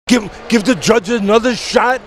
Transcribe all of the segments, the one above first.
Give the judges another shot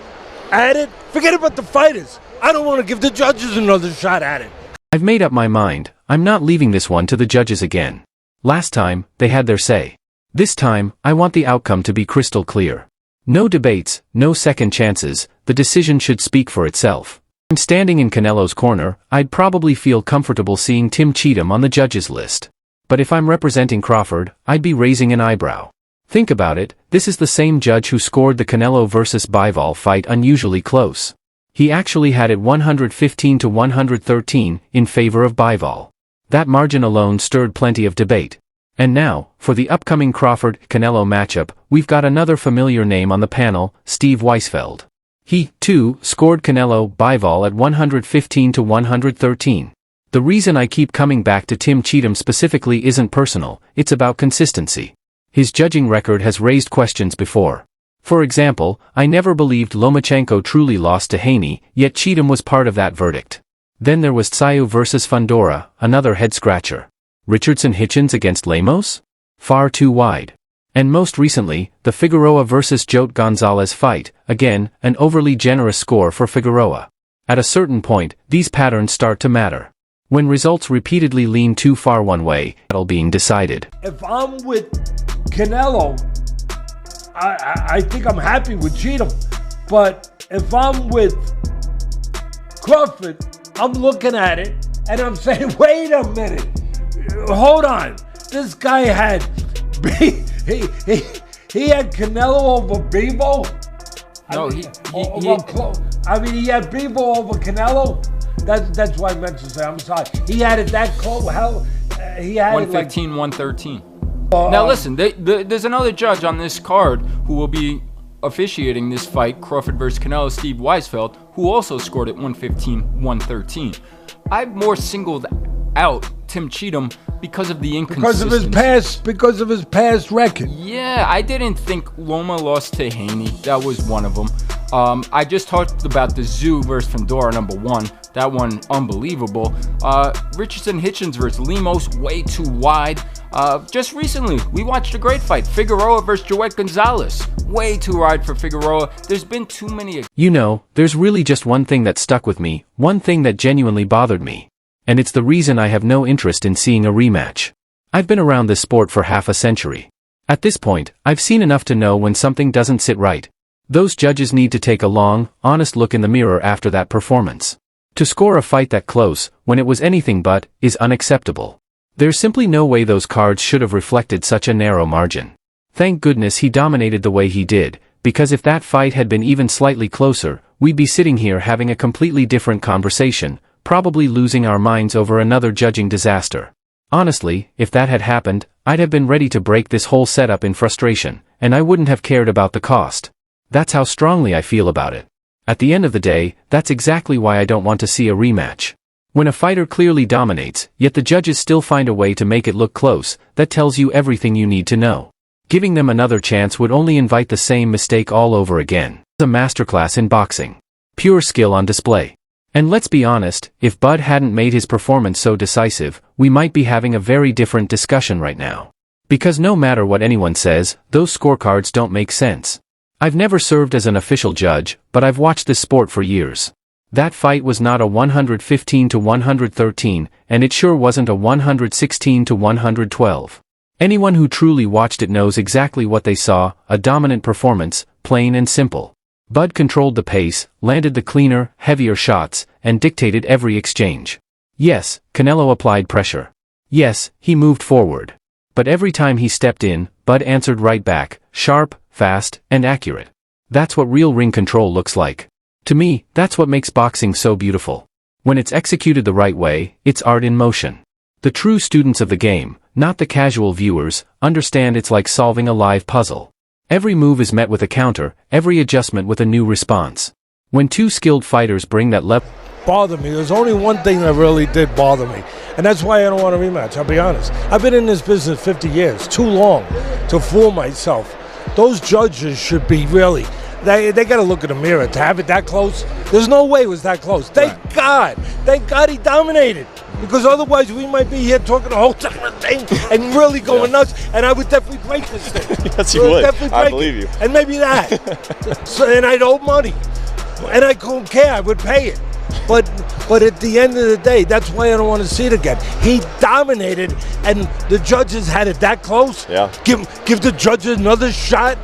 at it? Forget about the fighters. I don't want to give the judges another shot at it. I've made up my mind. I'm not leaving this one to the judges again. Last time, they had their say. This time, I want the outcome to be crystal clear. No debates, no second chances, the decision should speak for itself. I'm standing in Canelo's corner, I'd probably feel comfortable seeing Tim Cheatham on the judges list. But if I'm representing Crawford, I'd be raising an eyebrow. Think about it, this is the same judge who scored the Canelo vs. Bivol fight unusually close. He actually had it 115 to 113 in favor of Bivol. That margin alone stirred plenty of debate. And now, for the upcoming Crawford-Canelo matchup, we've got another familiar name on the panel, Steve Weisfeld. He, too, scored Canelo Bivol at 115 to 113. The reason I keep coming back to Tim Cheatham specifically isn't personal, it's about consistency. His judging record has raised questions before. For example, I never believed Lomachenko truly lost to Haney, yet Cheatham was part of that verdict. Then there was Tsayu vs. Fundora, another head-scratcher. Richardson-Hitchens against Lemos? Far too wide. And most recently, the Figueroa vs. Jote Gonzalez fight, again, an overly generous score for Figueroa. At a certain point, these patterns start to matter. When results repeatedly lean too far one way, battle being decided. If I'm with Canelo, I think I'm happy with Cheatham. But if I'm with Crawford, I'm looking at it and I'm saying, wait a minute. Hold on. This guy had he had Canelo over Bivol. No, he had Bivol over Canelo. That's what I meant to say. I'm sorry. He had it that close. He had 115, 113. Now listen, there's another judge on this card who will be officiating this fight, Crawford vs. Canelo, Steve Weisfeld, who also scored at 115, 113. I've more singled out Tim Cheatham because of the inconsistencies. Because of his past record. Yeah, I didn't think Loma lost to Haney. That was one of them. I just talked about the Zoo versus Fundora, number 1. That one, unbelievable. Richardson-Hitchens versus Lemos, way too wide. Just recently, we watched a great fight. Figueroa versus Jote Gonzalez. Way too wide for Figueroa. There's been too many... You know, there's really just one thing that stuck with me, one thing that genuinely bothered me. And it's the reason I have no interest in seeing a rematch. I've been around this sport for half a century. At this point, I've seen enough to know when something doesn't sit right. Those judges need to take a long, honest look in the mirror after that performance. To score a fight that close, when it was anything but, is unacceptable. There's simply no way those cards should have reflected such a narrow margin. Thank goodness he dominated the way he did, because if that fight had been even slightly closer, we'd be sitting here having a completely different conversation, probably losing our minds over another judging disaster. Honestly, if that had happened, I'd have been ready to break this whole setup in frustration, and I wouldn't have cared about the cost. That's how strongly I feel about it. At the end of the day, that's exactly why I don't want to see a rematch. When a fighter clearly dominates, yet the judges still find a way to make it look close, that tells you everything you need to know. Giving them another chance would only invite the same mistake all over again. It's a masterclass in boxing. Pure skill on display. And let's be honest, if Bud hadn't made his performance so decisive, we might be having a very different discussion right now. Because no matter what anyone says, those scorecards don't make sense. I've never served as an official judge, but I've watched this sport for years. That fight was not a 115 to 113, and it sure wasn't a 116 to 112. Anyone who truly watched it knows exactly what they saw, a dominant performance, plain and simple. Bud controlled the pace, landed the cleaner, heavier shots, and dictated every exchange. Yes, Canelo applied pressure. Yes, he moved forward. But every time he stepped in, Bud answered right back, sharp, fast, and accurate. That's what real ring control looks like. To me, that's what makes boxing so beautiful. When it's executed the right way, it's art in motion. The true students of the game, not the casual viewers, understand it's like solving a live puzzle. Every move is met with a counter, every adjustment with a new response. When two skilled fighters bring that level... Bother me. There's only one thing that really did bother me. And that's why I don't want a rematch, I'll be honest. I've been in this business 50 years, too long to fool myself. Those judges should be really They got to look in the mirror to have it that close. There's no way it was that close. Thank God he dominated. Because otherwise we might be here talking a whole different thing and really going nuts. And I would definitely break this thing. Yes, you would. I believe you. And maybe that. And I'd owe money. And I couldn't care. I would pay it. But at the end of the day, that's why I don't want to see it again. He dominated, and the judges had it that close. Yeah. Give the judges another shot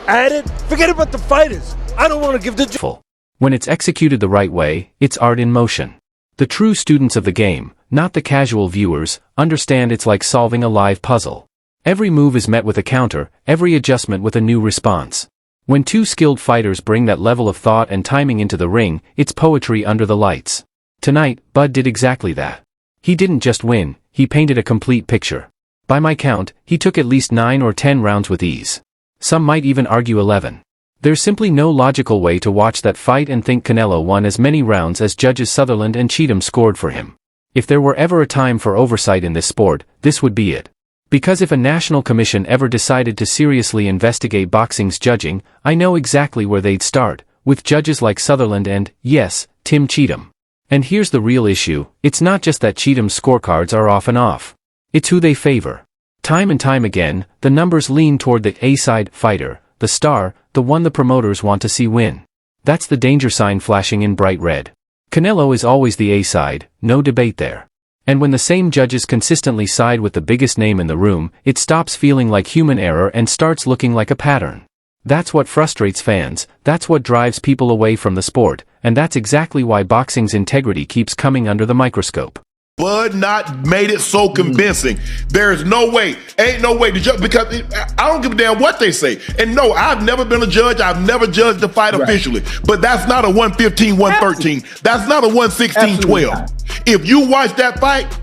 at it. Forget about the fighters. I don't want to give the When it's executed the right way, it's art in motion. The true students of the game, not the casual viewers, understand it's like solving a live puzzle. Every move is met with a counter, every adjustment with a new response. When two skilled fighters bring that level of thought and timing into the ring, it's poetry under the lights. Tonight, Bud did exactly that. He didn't just win, he painted a complete picture. By my count, he took at least 9 or 10 rounds with ease. Some might even argue 11. There's simply no logical way to watch that fight and think Canelo won as many rounds as judges Sutherland and Cheatham scored for him. If there were ever a time for oversight in this sport, this would be it. Because if a national commission ever decided to seriously investigate boxing's judging, I know exactly where they'd start, with judges like Sutherland and, yes, Tim Cheatham. And here's the real issue, it's not just that Cheatham's scorecards are off and off. It's who they favor. Time and time again, the numbers lean toward the A-side fighter, the star, the one the promoters want to see win. That's the danger sign flashing in bright red. Canelo is always the A-side, no debate there. And when the same judges consistently side with the biggest name in the room, it stops feeling like human error and starts looking like a pattern. That's what frustrates fans, that's what drives people away from the sport, and that's exactly why boxing's integrity keeps coming under the microscope. Bud not made it so convincing. There's no way, ain't no way to judge, because I don't give a damn what they say. And no, I've never been a judge. I've never judged the fight officially. But that's not a 115, 113. That's not a 116, 12. If you watch that fight,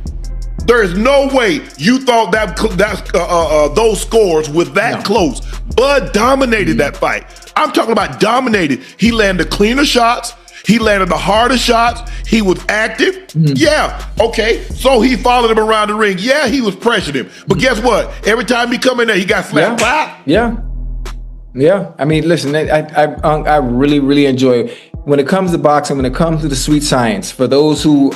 there is no way you thought that those scores were that close. Bud dominated that fight. I'm talking about dominated. He landed cleaner shots. He landed the harder shots. He was active. Yeah, okay. So he followed him around the ring. Yeah, he was pressuring him. But guess what? Every time he come in there, he got slapped. Yeah. I mean, listen, I really, really enjoy it. When it comes to boxing, when it comes to the sweet science, for those who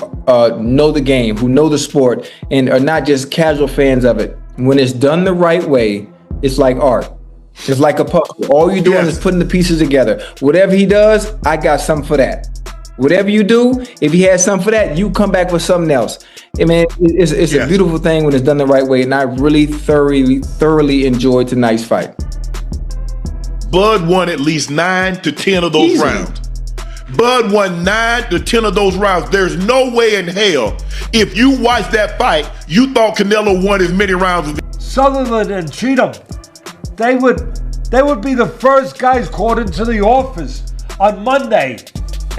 know the game, who know the sport, and are not just casual fans of it, when it's done the right way, it's like art. It's like a puzzle. All you're doing is putting the pieces together. Whatever he does, I got something for that. Whatever you do, if he has something for that, you come back with something else. I mean, it's a beautiful thing when it's done the right way, and I really thoroughly enjoyed tonight's fight. Bud won at least 9 to 10 of those rounds. Bud won 9 to 10 of those rounds. There's no way in hell, if you watched that fight, you thought Canelo won as many rounds as Sutherland and Cheatham. They would be the first guys called into the office on Monday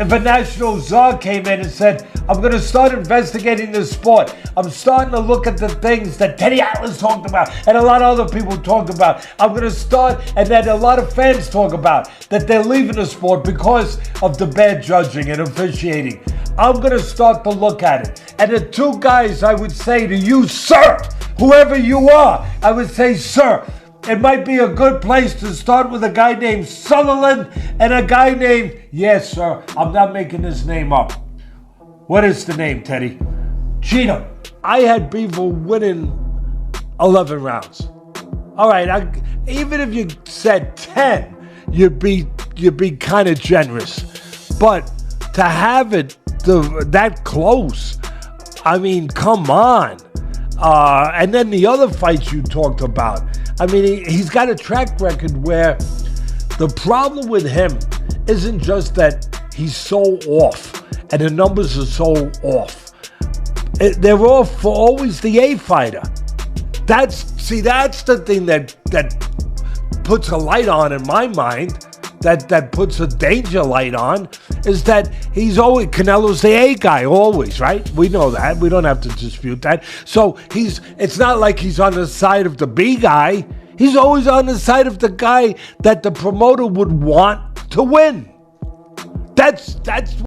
if a national czar came in and said, I'm going to start investigating this sport. I'm starting to look at the things that Teddy Atlas talked about and a lot of other people talk about. I'm going to start, and that a lot of fans talk about, that they're leaving the sport because of the bad judging and officiating. I'm going to start to look at it. And the two guys I would say to you, sir, whoever you are, I would say, sir, it might be a good place to start with a guy named Sutherland and a guy named, yes, sir, I'm not making this name up. What is the name, Teddy? Cheatham. I had people winning 11 rounds. All right, even if you said 10, you'd be kind of generous. But to have it that close, I mean, come on. And then the other fights you talked about, I mean, he's got a track record where the problem with him isn't just that he's so off and the numbers are so off. They're off for always the A fighter. That's the thing that puts a light on in my mind, that puts a danger light on, is that he's always, Canelo's the A guy always, right? We know that. We don't have to dispute that. So it's not like he's on the side of the B guy. He's always on the side of the guy that the promoter would want to win. That's